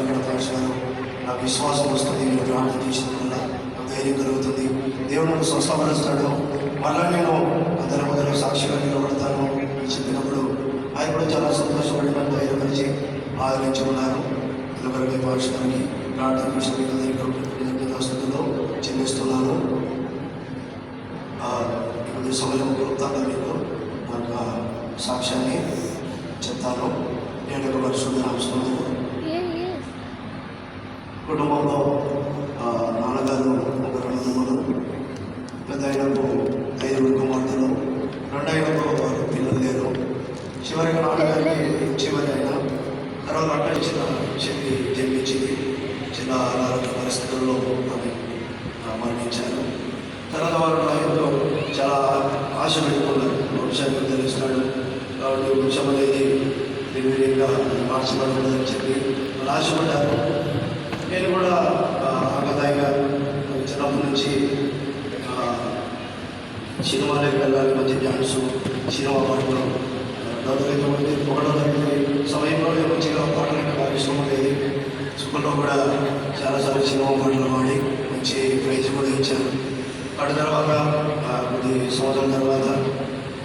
గారు పాస్టర్ నాకు విశ్వాసం వస్తుంది, నేను ప్రార్థన చేసిన వల్ల ధైర్యం కలుగుతుంది, దేవుడు నన్ను స్వస్థపరుస్తాడు, మళ్ళీ నేను అందరి మొదలు సాక్షిగా నిలబడతాను అని చెప్పినప్పుడు ఆయన కూడా చాలా సంతోషపడి నన్ను ధైర్యపరిచి ఆదరించుకున్నారు. అందువరకు పాస్టర్ గారికి ప్రార్థన చేసిన కృతజ్ఞతాస్తుతులు చెల్లిస్తున్నాను. ఇప్పుడు సమయం క్లుప్తంగా మీకు నాకు సాక్ష్యాన్ని చెప్తాను. నేను పరిశుద్ధ అవసరం కుటుంబంలో నాన్నగారు ఒక 2 అన్నదమ్ములు, పెద్ద ఆయనకు 5 కుమార్తెలు, 2 ఆయనకు పిల్లలు లేరు. చివరిగా నాన్నగారికి చివరి అయిన తర్వాత అక్కడ చిన్న చెల్లి జన్మించింది. చిన్న అనారోగ్య పరిస్థితుల్లో ఆమె మరణించారు. తర్వాత వారు నా ఎంతో చాలా ఆశ పెట్టుకున్నారు, వంశాన్ని తెలుస్తాడు కాబట్టి వంశం అనేది నిర్వీర్యంగా మార్చబడకూడదని చెప్పి వాళ్ళు ఆశపడ్డారు. నేను కూడా ఆగదాయిగా చిన్నప్పటి నుంచి సినిమాలకు వెళ్ళాలి, మంచి డ్యాన్స్, సినిమా పాటలు, ఒకటో తరగతి సమయంలో మంచిగా పాటలు బాగా ఇష్టం ఉండేది. స్కూల్లో కూడా చాలాసార్లు సినిమా పాటలు పాడి మంచి ప్రైజ్ కూడా ఇచ్చాను. వాటి తర్వాత కొద్ది సంవత్సరాల తర్వాత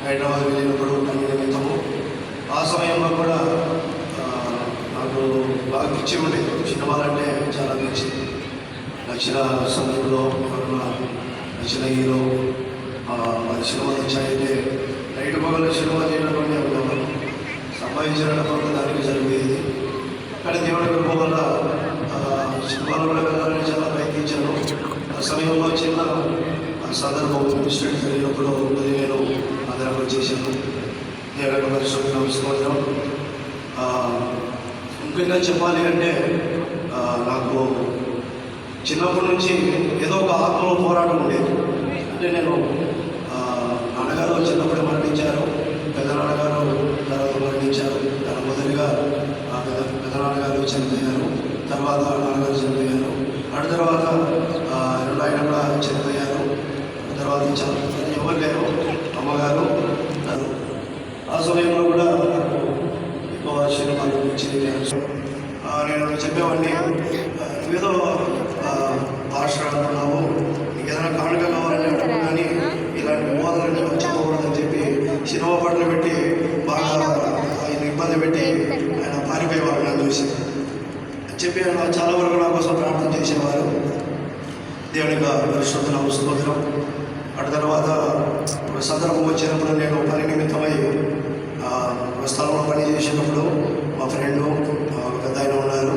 హైదరాబాద్ వెళ్ళినప్పుడు పని నిమిత్తము ఆ సమయంలో కూడా నాకు బాగా పిచ్చి ఉండేది, సినిమాలంటే చాలా పిచ్చి. నచ్చిన సమయంలో నచ్చిన హీరో మరి సినిమాలు వచ్చాయంటే నైట్ పగలు సినిమా చేయడం సంపాదించడం వల్ల దానికి జరిగేది. కానీ దేవుడి కృప వల్ల సినిమాలు కూడా వెళ్ళాలని చాలా ప్రయత్నించాను. ఆ సమయంలో చిన్న సందర్భం ఇన్స్టిట్యూట్ జరిగినప్పుడు నేను ఆధారపడి చేశాను. దేవుడి పరిశుభ్ర నమస్కారం. ముఖ్యంగా చెప్పాలి అంటే నాకు చిన్నప్పటి నుంచి ఏదో ఒక ఆత్మలో పోరాటం ఉండేది. అంటే నేను నాన్నగారు చిన్నప్పుడే మరణించారు, పెద్ద నాన్నగారు తర్వాత మరణించారు. మొదటిగా పెద్ద నాన్నగారు చనిపోయారు, తర్వాత నాన్నగారు చనిపోయారు, ఆ తర్వాత 2 ఆయన కూడా చనిపోయారు. తర్వాత ఎవరు లేరు, అమ్మగారు. ఆ సమయంలో కూడా ఎక్కువ సినిమాలు నేను చెప్పేవాడిని, ఏదో భాష అంటున్నావు, నీకు ఏదైనా కానుక కావాలని అడుగు, కానీ ఇలాంటి వివాదాలన్నీ వచ్చుకోకూడదని చెప్పి సినిమా పాటలు పెట్టి బాగా ఆయన ఇబ్బంది పెట్టి ఆయన పారిపోయేవారు. నన్ను చూసి చెప్పి ఆయన చాలా వరకు నా కోసం ప్రార్థన చేసేవారు. దేవునికి పరిశుద్ధ నమస్కారం. అటు తర్వాత సందర్భం వచ్చినప్పుడు నేను పని నిమిత్తమై స్థలంలో పని చేసినప్పుడు మా ఫ్రెండు పెద్ద ఆయన ఉన్నారు,